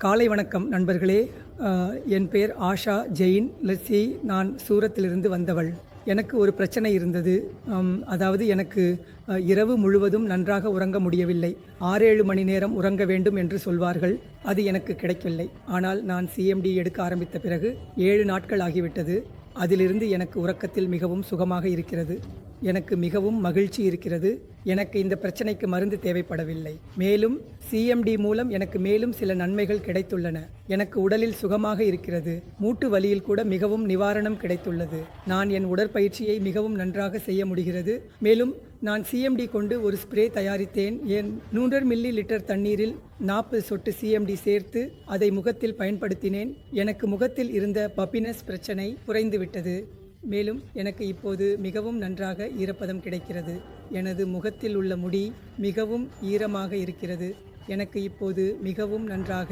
காலை வணக்கம் நண்பர்களே. அ என் பெயர் ஆஷா ஜெயின் லஸ்ஸி. நான் சூரத்திலிருந்து வந்தவள். எனக்கு ஒரு பிரச்சனை இருந்தது. அதாவது எனக்கு இரவு முழுவதும் நன்றாக உறங்க முடியவில்லை. 6, 7 மணி நேரம் உறங்க வேண்டும் என்று சொல்வார்கள். அது எனக்கு கிடைக்கவில்லை. ஆனால் நான் சிஎம்டி எடுக்க ஆரம்பித்த பிறகு 7 நாட்கள் ஆகிவிட்டது. அதிலிருந்து எனக்கு உறக்கத்தில் மிகவும் சுகமாக இருக்கிறது. எனக்கு மிகவும் மகிழ்ச்சி இருக்கிறது. எனக்கு இந்த பிரச்சனைக்கு மருந்து தேவைப்படவில்லை. மேலும் சிஎம்டி மூலம் எனக்கு மேலும் சில நன்மைகள் கிடைத்துள்ளன. எனக்கு உடலில் சுகமாக இருக்கிறது. மூட்டு வலியில் கூட மிகவும் நிவாரணம் கிடைத்துள்ளது. நான் என் உடற்பயிற்சியை மிகவும் நன்றாக செய்ய முடிகிறது. மேலும் நான் சிஎம்டி கொண்டு ஒரு ஸ்ப்ரே தயாரித்தேன். என் 100 மில்லி லிட்டர் தண்ணீரில் 40 சொட்டு சிஎம்டி சேர்த்து அதை முகத்தில் பயன்படுத்தினேன். எனக்கு முகத்தில் இருந்த பப்பினஸ் பிரச்சனை குறைந்துவிட்டது. மேலும் எனக்கு இப்போது மிகவும் நன்றாக ஈரப்பதம் கிடைக்கிறது. எனது முகத்தில் உள்ள முடி மிகவும் ஈரமாக இருக்கிறது. எனக்கு இப்போது மிகவும் நன்றாக